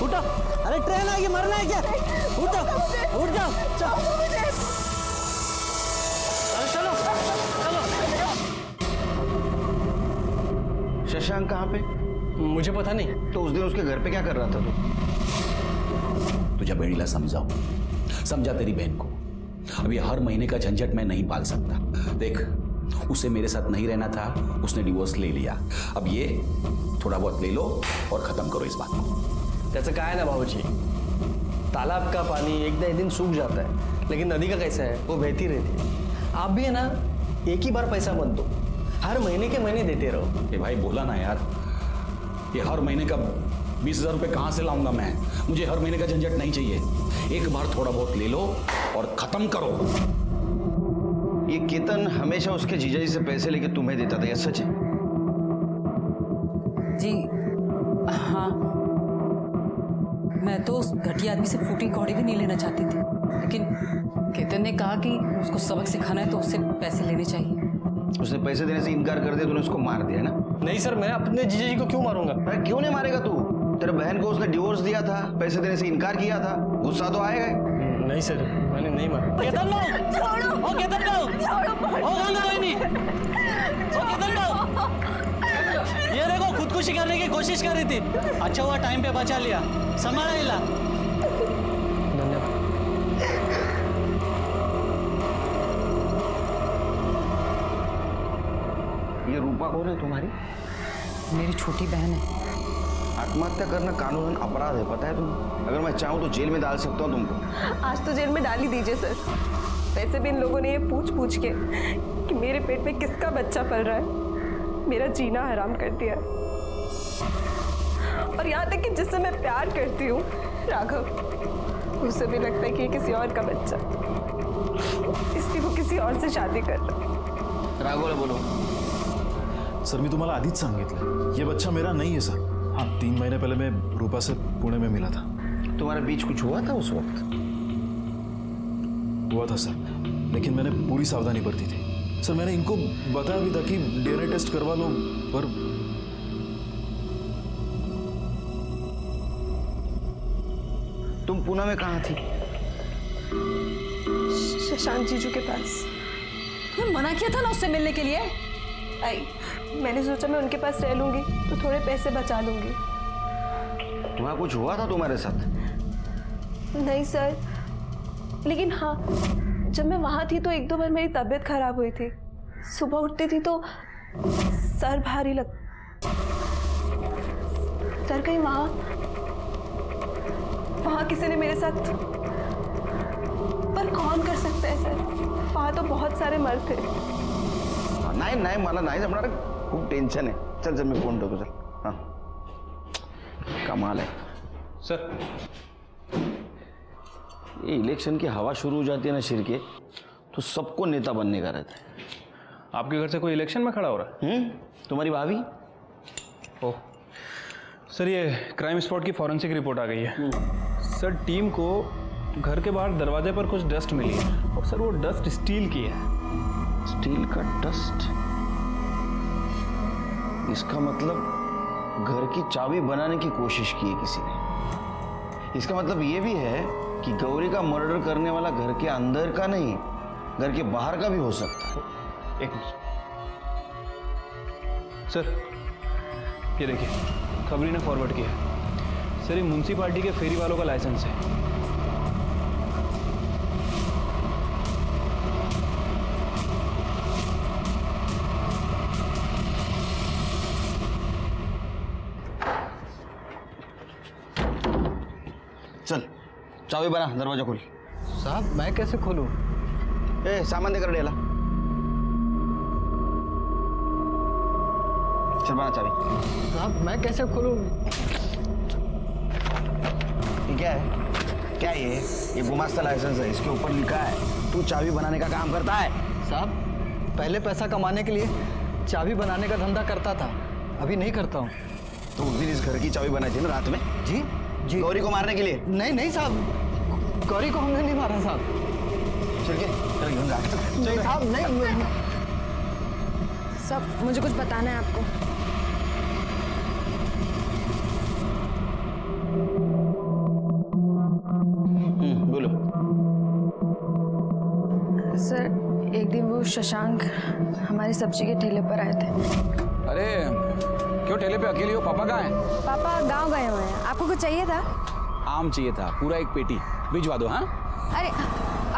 उठो, अरे ट्रेन आएगी, मरना है क्या? उठो, उठ जाओ, चलो चलो चलो। शशांक कहाँ पे? मुझे पता नहीं। तो उस दिन उसके घर पे क्या कर रहा था तू? तुझे बेड़ीला समझा तेरी बहन को। अभी हर महीने का झंझट मैं नहीं पाल सकता। देख, उसे मेरे साथ नहीं रहना था, उसने डिवोर्स ले लिया। अब ये थोड़ा बहुत ले लो और खत्म करो इस बात को। त्याचं काय ना भाऊजी, तालाब का पानी एक दिन सूख जाता है, लेकिन नदी का कैसा है, वो बहती रहती है। आप भी है ना, एक ही बार पैसा मत दो, हर महीने के महीने देते रहो। ये भाई बोला ना यार, ये हर महीने का 20,000 रुपये कहाँ से लाऊंगा मैं? मुझे हर महीने का झंझट नहीं चाहिए। एक बार थोड़ा बहुत ले लो और खत्म करो। ये केतन हमेशा उसके जीजा जी से पैसे लेके तुम्हें देता था, यह सच है? जी हाँ, मैं तो उस घटिया आदमी से फूटी कौड़ी भी नहीं लेना चाहती थी, लेकिन केतन ने कहा कि उसको सबक सिखाना है तो उससे पैसे लेने चाहिए। उसने पैसे देने से इनकार कर दिया, तूने उसको मार दिया ना? नहीं सर, मैं अपने जीजा जी को क्यों मारूंगा? अरे क्यों नहीं मारेगा तू? तेरे बहन को उसने डिवोर्स दिया था, पैसे देने से इनकार किया था, गुस्सा तो आएगा। नहीं सर, मैंने नहीं मारा। केतन भाऊ, छोड़ो, ओ केतन भाऊ, ओ गंगा बहनी, ओ केतन भाऊ, ये देखो खुदकुशी करने की कोशिश कर रही थी। अच्छा हुआ टाइम पे बचा लिया, संभाला इला। धन्यवाद। ये रूपा कौन है तुम्हारी? मेरी छोटी बहन है। आत्महत्या करना कानूनन अपराध है, पता है तुम्हें? अगर मैं चाहूँ तो जेल में डाल सकता हूँ तुमको। आज तो जेल में डाल ही दीजिए सर। वैसे भी इन लोगों ने ये पूछ के कि मेरे पेट में किसका बच्चा पल रहा है, मेरा जीना हराम कर दिया। और यहाँ तक कि जिससे मैं प्यार करती हूँ, राघव, उसे भी लगता है कि ये किसी और का बच्चा, इसलिए वो किसी और से शादी कर रहा है। राघवला बोलो। सर मी तुम्हाला आधीच सांगितलं, ये बच्चा मेरा नहीं है सर। हाँ, 3 महीने पहले मैं रूपा से पुणे में मिला था। तुम्हारे बीच कुछ हुआ था उस वक्त? हुआ था सर, लेकिन मैंने पूरी सावधानी बरती थी। सर मैंने इनको बताया भी था कि डीएनए टेस्ट करवा लो, पर तुम पुणे में कहाँ थी? शशांक जीजू के पास। तुम्हें मना किया था ना उससे मिलने के लिए। आई, मैंने सोचा मैं उनके पास रह लूंगी तो थोड़े पैसे बचा लूंगी। वहाँ कुछ हुआ था तुम्हारे साथ? नहीं सर, लेकिन हाँ, जब मैं वहाँ थी तो 1-2 बार मेरी तबीयत खराब हुई थी। सुबह उठती थी तो सर भारी लग। सर कहीं वहाँ किसी ने मेरे साथ, पर कौन कर सकता है सर? वहाँ तो बहुत सारे मर्द थे। नाही मला नाही जमणार, खूप टेन्शन आहे। चल मी फोन ठेवतो, चल। हाँ, कमाल है सर। ये इलेक्शन की हवा शुरू हो जाती है ना शिर के, तो सबको नेता बनने का रहता है। आपके घर से कोई इलेक्शन में खड़ा हो रहा है? तुम्हारी भाभी? ओह सर, ये क्राइम स्पॉट की फॉरेंसिक रिपोर्ट आ गई है। सर, टीम को घर के बाहर दरवाजे पर कुछ डस्ट मिली है, और सर वो डस्ट स्टील की है। स्टील का डस्ट? इसका मतलब घर की चाबी बनाने की कोशिश की है किसी ने। इसका मतलब ये भी है कि गौरी का मर्डर करने वाला घर के अंदर का नहीं, घर के बाहर का भी हो सकता है। एक मिनट सर, ये देखिए, खबरी ने फॉरवर्ड किया है। सर, ये म्युनिसिपालिटी के फेरी वालों का लाइसेंस है। चल, चाबी बना, दरवाजा खोल। साहब, मैं कैसे खोलूं? ए, सामान देकर डेला। चल बना चाबी। साहब, मैं कैसे खोलूं? ये क्या है? क्या ये गुमास्ता लाइसेंस है, इसके ऊपर लिखा है तू चाबी बनाने का काम करता है। साहब, पहले पैसा कमाने के लिए चाबी बनाने का धंधा करता था, अभी नहीं करता हूँ। तो उस दिन इस घर की चाबी बनाई थी ना रात में? जी जी। गौरी को मारने के लिए? नहीं साहब, गौरी को हमने नहीं मारा साहब। चल के चल घेऊन जा। नहीं साहब, नहीं। सब मुझे कुछ बताना है आपको। एक दिन वो शशांक हमारे सब्जी के ठेले पर आए थे। अरे क्यों ठेले पे अकेली हो? पापा कहाँ हैं? पापा गांव गए हुए हैं। आपको कुछ चाहिए था? आम चाहिए था, पूरा एक पेटी भिजवा दो। हाँ अरे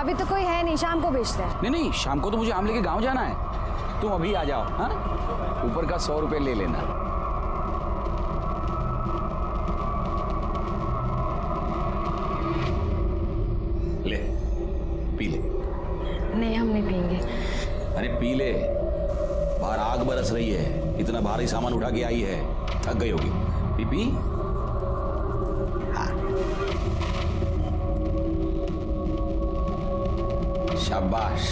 अभी तो कोई है नहीं, शाम को बेचते हैं। नहीं नहीं, शाम को तो मुझे आम लेके गांव जाना है। तुम अभी आ जाओ। हाँ ऊपर का 100 रुपये ले लेना। ले पी ले। नहीं हम नहीं पियेंगे। अरे पी ले, बाहर आग बरस रही है, इतना भारी सामान उठा के आई है, थक गई होगी। P P. हाँ शाबाश।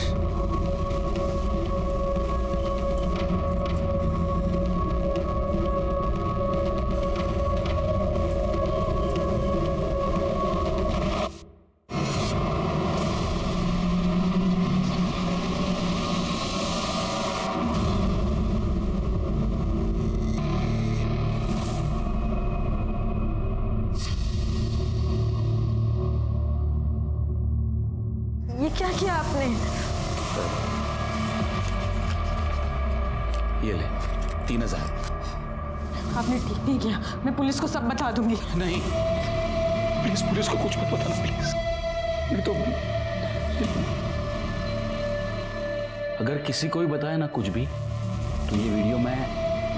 ये क्या किया आपने? ये ले 3000। आपने ठीक नहीं किया, मैं पुलिस को सब बता दूंगी। नहीं प्लीज, पुलिस को कुछ मत बताना प्लीज। नहीं तो अगर किसी को भी बताया ना कुछ भी, तो ये वीडियो मैं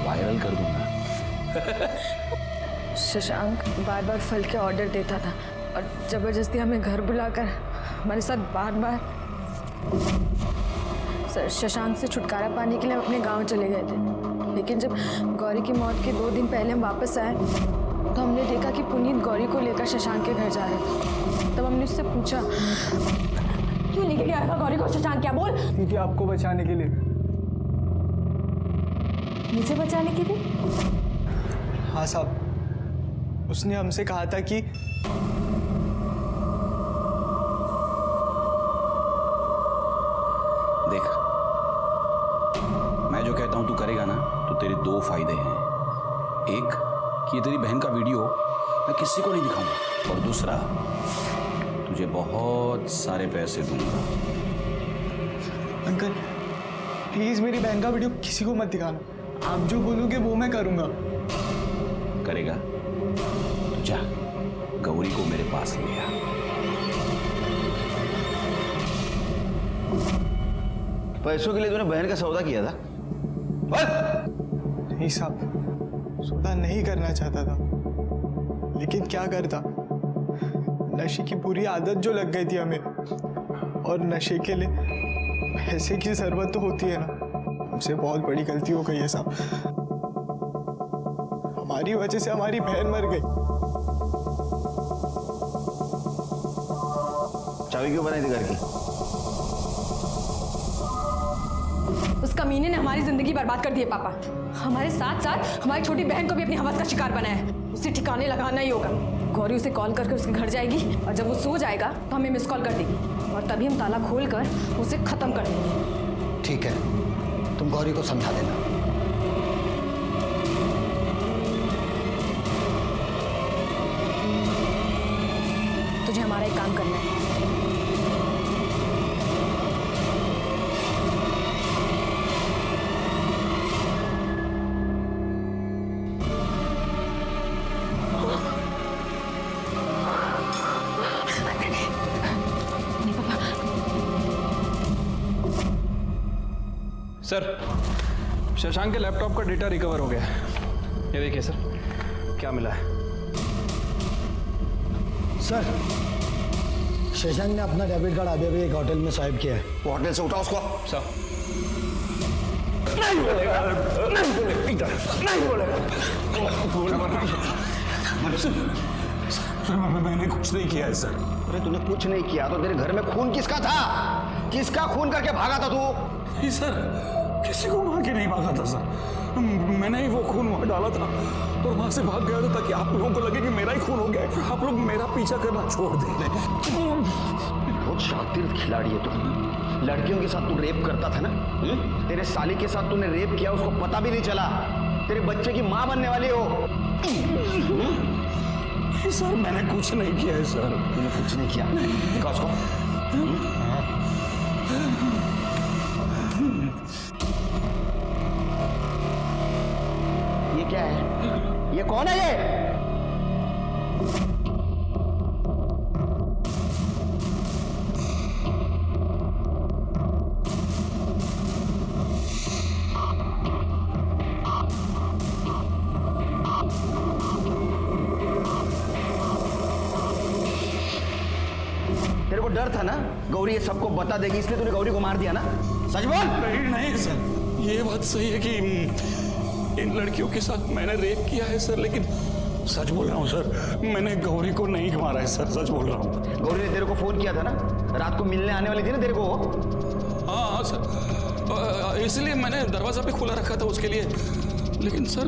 वायरल कर दूंगा। शशांक बार बार फल के ऑर्डर देता था और जबरदस्ती हमें घर बुलाकर हमारे साथ बार बार। सर शशांक से छुटकारा पाने के लिए हम अपने गांव चले गए थे, लेकिन जब गौरी की मौत के 2 दिन पहले हम वापस आए तो हमने देखा कि पुनीत गौरी को लेकर शशांक के घर जा रहे थे। तब हमने उससे पूछा, क्यों लेके गया था गौरी को शशांक? क्या बोल? क्योंकि आपको बचाने के लिए। मुझे बचाने के लिए? हाँ साहब, उसने हमसे कहा था कि देख, मैं जो कहता हूं तू करेगा ना, तो तेरे 2 फायदे हैं। एक कि ये तेरी बहन का वीडियो मैं किसी को नहीं दिखाऊंगा, और दूसरा तुझे बहुत सारे पैसे दूंगा। अंकल प्लीज मेरी बहन का वीडियो किसी को मत दिखाना। आप जो बोलोगे वो मैं करूंगा। करेगा तो जा, गौरी को मेरे पास ले आ। पैसों के लिए तूने बहन का सौदा किया था? नहीं साहब, सौदा नहीं करना चाहता था, लेकिन क्या करता, नशे की बुरी आदत जो लग गई थी हमें, और नशे के लिए पैसे की जरूरत तो होती है ना। हमसे बहुत बड़ी गलती हो गई है साहब, हमारी वजह से हमारी बहन मर गई। चाबी क्यों बनाई थी घर की? उस कमीने ने हमारी जिंदगी बर्बाद कर दी है पापा। हमारे साथ साथ हमारी छोटी बहन को भी अपनी हवस का शिकार बनाया है। उसे ठिकाने लगाना ही होगा। गौरी उसे कॉल करके उसके घर जाएगी, और जब वो सो जाएगा तो हमें मिस कॉल कर देगी, और तभी हम ताला खोलकर उसे खत्म कर देंगे। ठीक है, तुम गौरी को समझा देना। तुझे हमारा एक काम करना है। सर, शशांक के लैपटॉप का डेटा रिकवर हो गया है। ये देखिए सर, क्या मिला है। सर शशांक ने अपना डेबिट कार्ड अभी अभी एक होटल में स्वाइप किया है। वो होटल से उठाओ उसको। सर नहीं बोलेगा, नहीं बोलेगा। मैंने कुछ नहीं किया है सर। अरे तूने कुछ नहीं किया तो तेरे घर में खून किसका था? किसका खून करके भागा था तू? नहीं सर, किसी को मार के नहीं भागा था सर। मैंने ही वो खून वहां डाला था और वहां से भाग गया था, ताकि आप लोगों को लगे कि मेरा ही खून हो गया है। आप लोग मेरा पीछा करना छोड़ दें। बहुत शातिर खिलाड़ी है तू। लड़कियों के साथ तू रेप करता था ना? तेरे साली के साथ तूने रेप किया, उसको पता भी नहीं चला। तेरे बच्चे की माँ बनने वाली हो। सर मैंने कुछ नहीं किया है सर। तूने कुछ नहीं किया? दिखा उसको। ये कौन है ये? तेरे को डर था ना गौरी ये सबको बता देगी, इसलिए तूने गौरी को मार दिया ना? सच बोल। नहीं नहीं सर, ये बात सही है कि इन लड़कियों के साथ मैंने रेप किया है सर, लेकिन सच बोल रहा हूँ सर, मैंने गौरी को नहीं मारा है सर, सच बोल रहा हूँ। गौरी ने तेरे को फोन किया था ना, रात को मिलने आने वाली थी ना तेरे को? हाँ सर, इसलिए मैंने दरवाजा भी खुला रखा था उसके लिए, लेकिन सर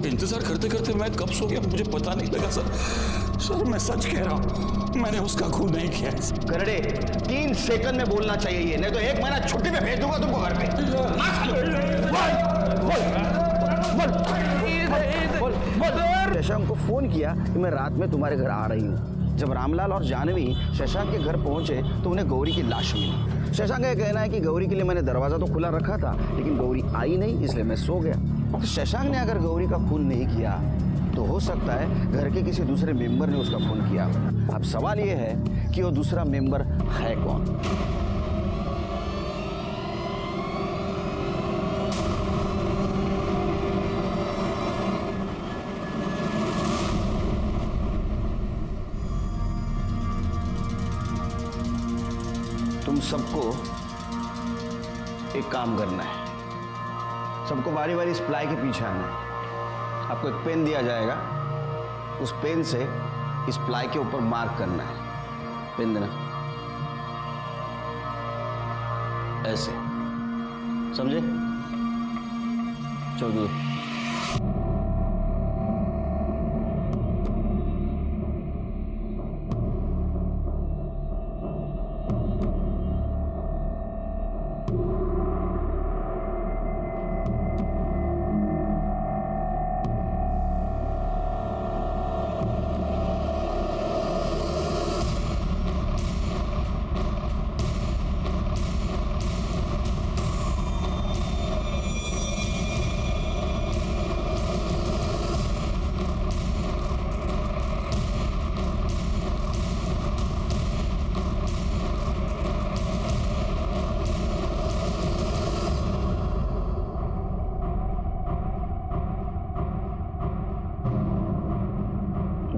इंतजार करते करते मैं कब सो गया मुझे पता नहीं लगा सर। सर मैं सच कह रहा हूँ, मैंने उसका खून नहीं किया है सर। करड़े 3 सेकंड में बोलना चाहिए ये, नहीं तो 1 महीना छुट्टी पे भेज दूंगा तुमको घर पे। बोल। शशांक को फोन किया कि मैं रात में तुम्हारे घर आ रही हूँ। जब रामलाल और जानवी शशांक के घर पहुंचे तो उन्हें गौरी की लाश मिली। शशांक का कहना है कि गौरी के लिए मैंने दरवाजा तो खुला रखा था, लेकिन गौरी आई नहीं, इसलिए मैं सो गया। तो शशांक ने अगर गौरी का खून नहीं किया तो हो सकता है घर के किसी दूसरे मेंबर ने उसका खून किया। अब सवाल यह है कि वो दूसरा मेंबर है कौन? तुम सबको एक काम करना है, सबको बारी बारी इस प्लाई के पीछे आना है। आपको एक पेन दिया जाएगा, उस पेन से इस प्लाई के ऊपर मार्क करना है। पेन देना, ऐसे, समझे? चलो दो।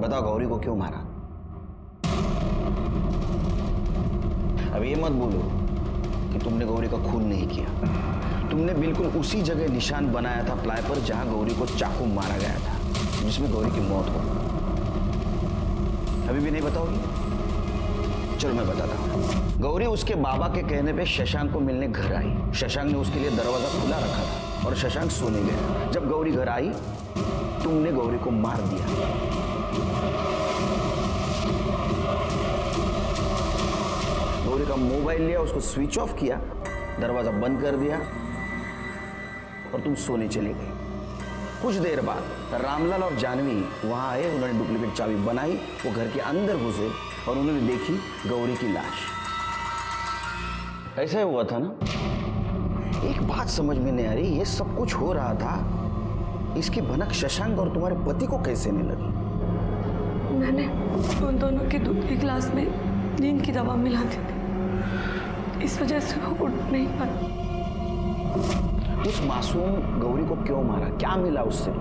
बताओ गौरी को क्यों मारा? अब ये मत बोलो कि तुमने गौरी का खून नहीं किया। तुमने बिल्कुल उसी जगह निशान बनाया था प्लाई पर जहां गौरी को चाकू मारा गया था, जिसमें गौरी की मौत हो। अभी भी नहीं बताओगी? चलो मैं बताता हूँ। गौरी उसके बाबा के कहने पे शशांक को मिलने घर आई। शशांक ने उसके लिए दरवाजा खुला रखा था और शशांक सोने गया। जब गौरी घर आई तुमने गौरी को मार दिया। गौरी का मोबाइल लिया, उसको स्विच ऑफ किया, दरवाजा बंद कर दिया और तुम सोने चली गई। कुछ देर बाद रामलाल और जानवी वहां आए। उन्होंने डुप्लीकेट चाबी बनाई, वो घर के अंदर घुसे और उन्होंने देखी गौरी की लाश। ऐसा हुआ था ना? एक बात समझ में नहीं आ रही, ये सब कुछ हो रहा था, इसकी भनक शशांक और तुम्हारे पति को कैसे नहीं लगी? मैंने उन दोनों के दूध के गिलास में नींद की दवा मिला दी थी, इस वजह से वो उठ नहीं पाई। उस मासूम गौरी को क्यों मारा? क्या मिला उससे?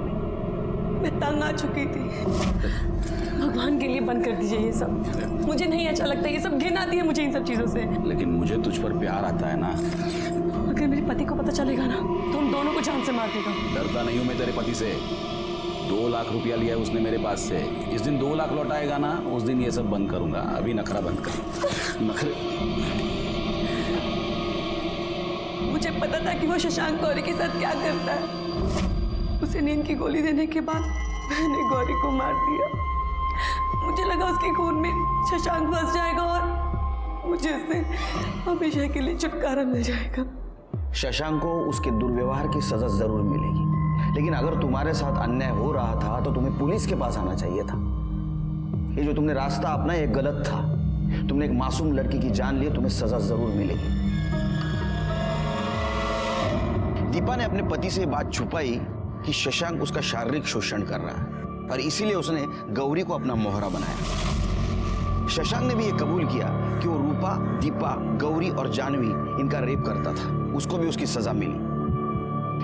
मैं तंग आ चुकी थी। भगवान के लिए बंद कर दीजिए ये सब, मुझे नहीं अच्छा लगता, ये सब घिन आती है मुझे इन सब चीजों से। लेकिन मुझे तुझ पर प्यार आता है ना। अगर मेरे पति को पता चलेगा ना तो उन दोनों को जान से मार देगा। डरता नहीं हूं मैं तेरे पति से। 2 लाख रुपया लिया है उसने मेरे पास से। जिस दिन 2 लाख लौटाएगा ना उस दिन ये सब बंद करूंगा। अभी नखरा बंद कर। नखरे। मुझे पता था कि वो शशांक गौरी के साथ क्या करता है। उसे नींद की गोली देने के बाद मैंने गौरी को मार दिया। मुझे लगा उसके खून में शशांक फंस जाएगा और मुझे उससे हमेशा के लिए छुटकारा मिल जाएगा। शशांक को उसके दुर्व्यवहार की सजा जरूर मिलेगी, लेकिन अगर तुम्हारे साथ अन्याय हो रहा था तो तुम्हें पुलिस के पास आना चाहिए था। ये जो तुमने रास्ता अपनाया ये गलत था। तुमने एक मासूम लड़की की जान ली, तुम्हें सजा जरूर मिलेगी। दीपा ने अपने पति से ये बात छुपाई कि शशांक उसका शारीरिक शोषण कर रहा है और इसीलिए उसने गौरी को अपना मोहरा बनाया। शशांक ने भी ये कबूल किया कि वो रूपा, दीपा, गौरी और जानवी इनका रेप करता था। उसको भी उसकी सजा मिली।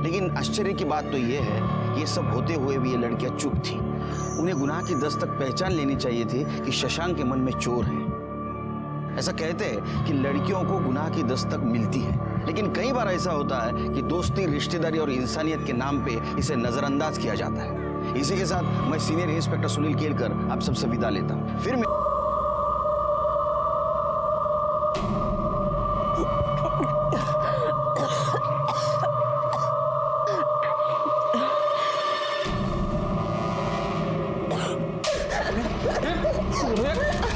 लेकिन आश्चर्य की बात तो ये है कि ये सब होते हुए भी ये लड़कियां चुप थी। उन्हें गुनाह की दस्तक पहचान लेनी चाहिए थी कि शशांक के मन में चोर है। ऐसा कहते हैं कि लड़कियों को गुनाह की दस्तक मिलती है, लेकिन कई बार ऐसा होता है कि दोस्ती, रिश्तेदारी और इंसानियत के नाम पे इसे नजरअंदाज किया जाता है। इसी के साथ मैं सीनियर इंस्पेक्टर सुनील केलकर आप सबसे विदा लेता हूं। फिर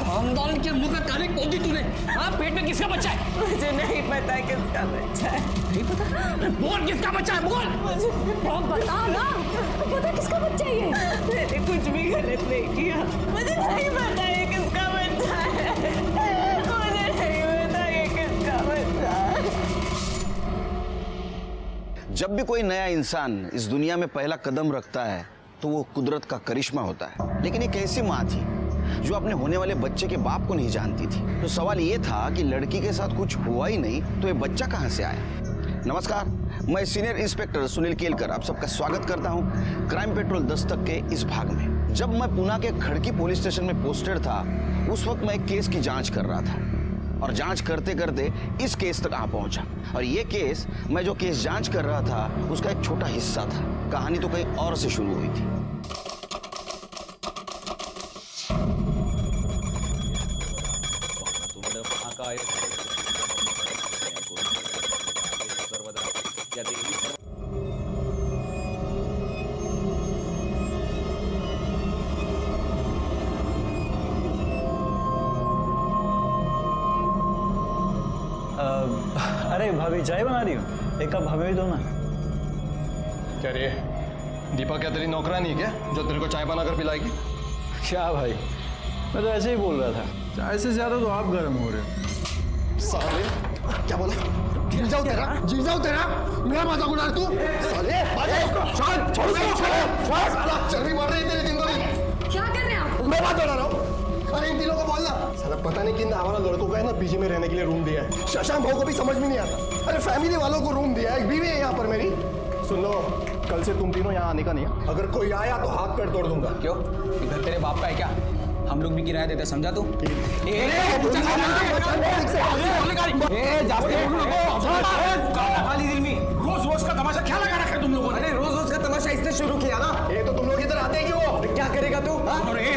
खानदान के मुंह पे काली खोल दी तूने। हाँ, पेट में किसका बच्चा है? मुझे नहीं पता किसका बच्चा है। नहीं पता? बोल किसका बच्चा है, बोल। बता ना, पता किसका बच्चा है ये? मैंने कुछ भी गलत नहीं किया। मुझे नहीं पता ये किसका बच्चा है। मुझे नहीं पता ये किसका बच्चा है। जब भी कोई नया इंसान इस दुनिया में पहला कदम रखता है तो वो कुदरत का करिश्मा होता है। लेकिन एक ऐसी माँ थी जो अपने होने वाले बच्चे के बाप को नहीं जानती थी। तो सवाल ये था कि लड़की के साथ कुछ हुआ ही नहीं तो ये बच्चा कहाँ से आया। नमस्कार, मैं सीनियर इंस्पेक्टर सुनील केलकर आप सबका स्वागत करता हूँ क्राइम पेट्रोल दस्तक के इस भाग में। जब मैं पुणे के खड़की पुलिस स्टेशन में पोस्टेड था उस वक्त मैं एक केस की जांच कर रहा था और जांच करते करते इस केस तक आ पहुंचा। और ये केस, मैं जो केस जांच कर रहा था उसका एक छोटा हिस्सा था। कहानी तो कहीं और से शुरू हुई थी। अरे भाभी चाय बना रही हूँ, एक कप हमें भी दो ना। क्या रे, दीपा क्या तेरी नौकरानी क्या जो तेरे को चाय बनाकर पिलाएगी? क्या भाई, मैं तो ऐसे ही बोल रहा था। चाय से ज्यादा तो आप गर्म हो रहे हो। साले क्या बोला? गिर जाओ तेरा, मेरा मजाक उड़ा तू। साले चर्बी बढ़ रही है तेरी दिन को दिन। क्या कर रहे हैं आप? मैं बात बना रहा हूँ। अरे इन तीनों को बोलना। साला पता नहीं किन हमारा लड़कों का है ना पीजी में रहने के लिए रूम दिया है। शशांक भाव को भी समझ में नहीं आता। अरे फैमिली वालों को रूम दिया है, एक बीवी है यहाँ पर मेरी। सुन लो, कल से तुम तीनों यहाँ आने का नहीं है। अगर कोई आया तो हाथ पैर तोड़ दूंगा। क्यों, इधर तेरे बाप का है क्या? हम लोग भी किराया देते, समझा तू? रोज रोज का तमाशा क्या लगा रखा है तुम लोगों ने? अरे रोज रोज का तमाशा इसने शुरू किया ना। ये तो तुम लोग इधर आते ही क्यों? क्या करेगा तू?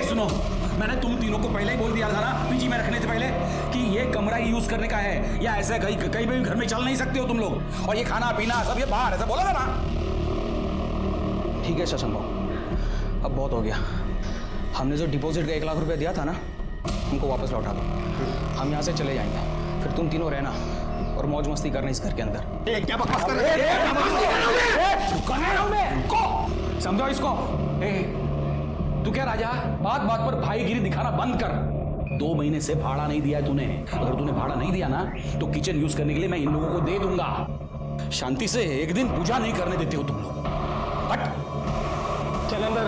सुनो, मैंने तुम तीनों को पहले ही बोल दिया था ना पीजी में रखने से पहले कि ये कमरा यूज करने का है, या ऐसे कहीं भी घर में चल नहीं सकते हो तुम लोग। और ये खाना पीना सब ये बाहर, ऐसा बोला था ना? ठीक है शशांक भाव, अब बहुत हो गया। हमने जो डिपॉजिट का 1 लाख रुपया दिया था ना, हमको वापस लौटा दो। हम यहाँ से चले जाएंगे, फिर तुम तीनों रहना और मौज मस्ती करना इस घर के अंदर। क्या बकवास कर रहे हो? समझो इसको। तू क्या राजा, बात बात पर भाईगिरी दिखाना बंद कर। 2 महीने से भाड़ा नहीं दिया है तूने। अगर तूने भाड़ा नहीं दिया ना तो किचन यूज करने के लिए मैं इन लोगों को दे दूंगा। शांति से एक दिन पूजा नहीं करने देते हो तुम लोग। हट, चल अंदर।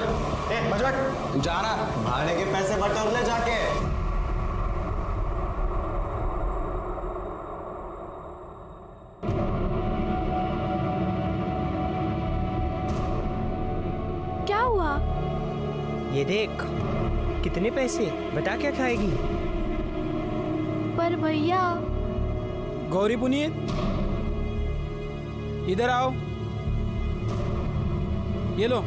बजट, तू जाना, भाड़े के पैसे बटोर ले जाके। क्या हुआ? ये देख, कितने पैसे, बता क्या खाएगी? पर भैया। गौरी पुनीत, इधर आओ। ये लो,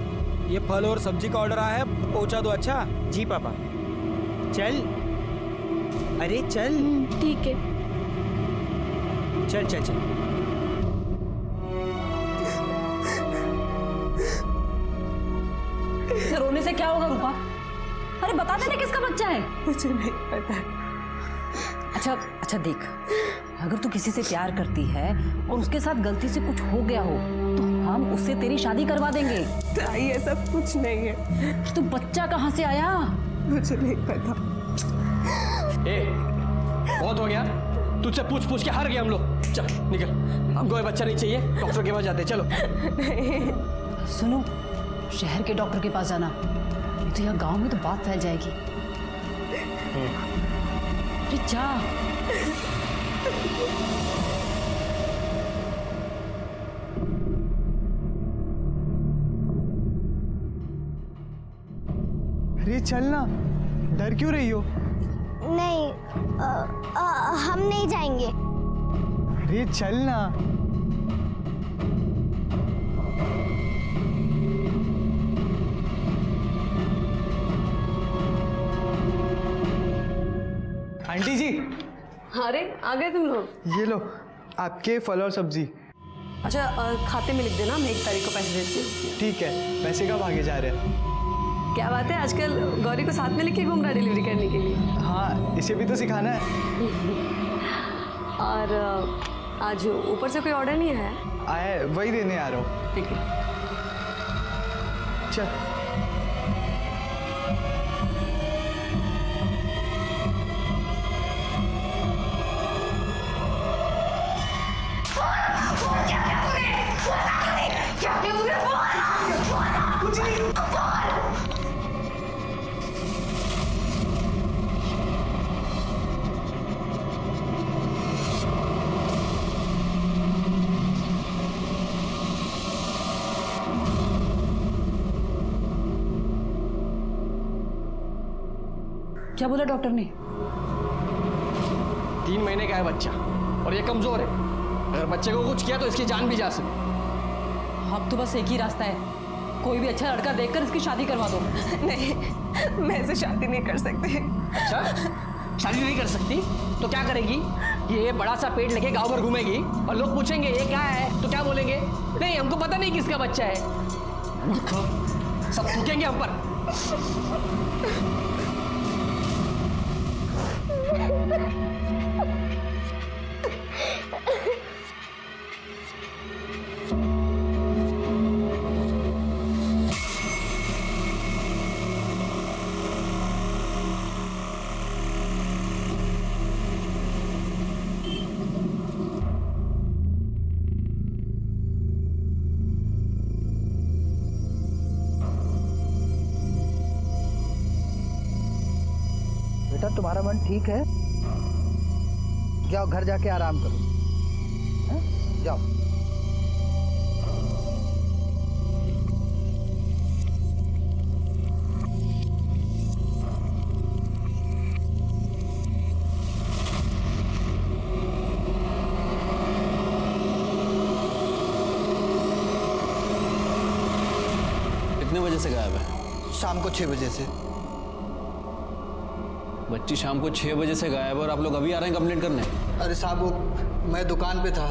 ये फल और सब्जी का ऑर्डर आया है, पहुंचा दो। अच्छा जी पापा। चल, अरे चल। ठीक है। चल चल चल। रोने से क्या होगा रूपा? अरे बता देना किसका बच्चा है। मुझे नहीं पता। अच्छा देख, अगर तू किसी से प्यार करती है और उसके साथ गलती से कुछ हो गया हो तो हम उससे तेरी शादी करवा देंगे। ताई ऐसा कुछ नहीं है। तो बच्चा कहाँ से आया? मुझे नहीं पता। बहुत हो गया, तुझसे पूछ पूछ के हार गए हम लोग। चल निकल, हमको ये बच्चा नहीं चाहिए, डॉक्टर के पास जाते हैं। चलो। सुनो, शहर के डॉक्टर के पास जाना, नहीं तो यहाँ गांव में तो बात फैल जाएगी। अरे जा। अरे चलना, डर क्यों रही हो? नहीं, हम नहीं जाएंगे। अरे चलना। आंटी जी, अरे आ गए तुम लोग। ये लो आपके फल और सब्जी। अच्छा खाते में लिख देना, मैं 1 तारीख को पैसे देती हूँ। ठीक है, पैसे कब आगे जा रहे हैं? क्या बात है, आजकल गौरी को साथ में लेके घूम रहा डिलीवरी करने के लिए। हाँ, इसे भी तो सिखाना है। और आज ऊपर से कोई ऑर्डर नहीं आया? आया है, वही देने आ रहा हूँ। ठीक है। चल। क्या बोला डॉक्टर ने? 3 महीने का है बच्चा और ये कमजोर है। अगर बच्चे को कुछ किया तो इसकी जान भी जा सकती। अब तो बस एक ही रास्ता है, कोई भी अच्छा लड़का देखकर इसकी शादी करवा दो। नहीं, मैं इसे शादी नहीं कर सकती। अच्छा, शादी नहीं कर सकती तो क्या करेगी? ये बड़ा सा पेड़ लेके गांव भर घूमेगी और लोग पूछेंगे ये क्या है, तो क्या बोलेंगे? नहीं, हमको पता नहीं किसका बच्चा है। सब थूकेंगे हम पर। बेटा तुम्हारा मन ठीक है? जाओ घर जाके आराम करो। हैं? जाओ। कितने बजे से गायब है? शाम को 6 बजे से। बच्ची शाम को 6 बजे से गायब है और आप लोग अभी आ रहे हैं कंप्लेंट करने? अरे साहब, वो मैं दुकान पे था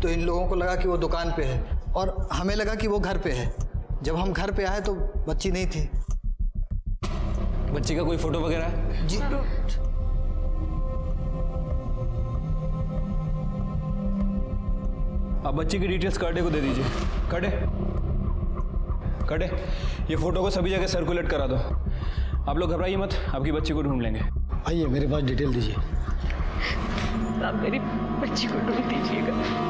तो इन लोगों को लगा कि वो दुकान पे है और हमें लगा कि वो घर पे है। जब हम घर पे आए तो बच्ची नहीं थी। बच्ची का कोई फोटो वगैरह है? जी आप बच्ची की डिटेल्स कार्डे को दे दीजिए। कार्डे, ये फोटो को सभी जगह सर्कुलेट करा दो। आप लोग घबराइए मत, आपकी बच्ची को ढूंढ लेंगे। आइए मेरे पास डिटेल दीजिए। आप मेरी बच्ची को ढूंढ दीजिएगा।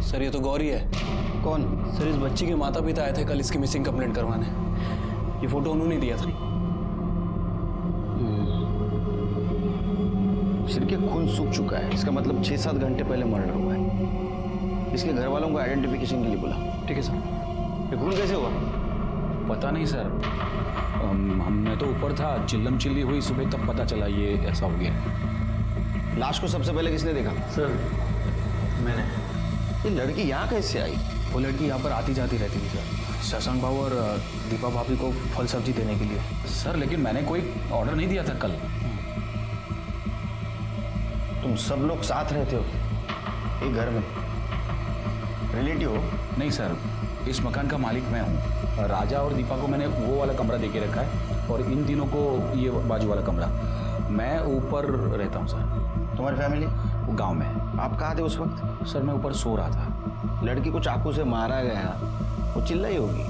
सर ये तो गौरी है। कौन? सर इस बच्ची के माता पिता आए थे कल इसकी मिसिंग कंप्लेंट करवाने। ये फोटो उन्होंने दिया था। सिर के खून सूख चुका है, इसका मतलब 6-7 घंटे पहले मर्डर हुआ है। इसके घर वालों को आइडेंटिफिकेशन के लिए बुला। ठीक है सर। ये खून कैसे हुआ? पता नहीं सर, मैं तो ऊपर था, चिल्लम चिल्ली हुई, सुबह तब पता चला ये ऐसा हो गया। लाश को सबसे पहले किसने देखा? सर मैंने। ये लड़की यहाँ कैसे आई? वो लड़की यहाँ पर आती जाती रहती थी सर, शशांक बाबू और दीपा भाभी को फल सब्जी देने के लिए। सर लेकिन मैंने कोई ऑर्डर नहीं दिया था कल। तुम सब लोग साथ रहते हो एक घर में, रिलेटिव हो? नहीं सर, इस मकान का मालिक मैं हूँ। राजा और दीपा को मैंने वो वाला कमरा दे के रखा है और इन तीनों को ये बाजू वाला कमरा। मैं ऊपर रहता हूँ सर। तुम्हारी फैमिली? वो गांव में। आप कहाँ थे उस वक्त? सर मैं ऊपर सो रहा था। लड़की को चाकू से मारा गया, वो चिल्लाई होगी।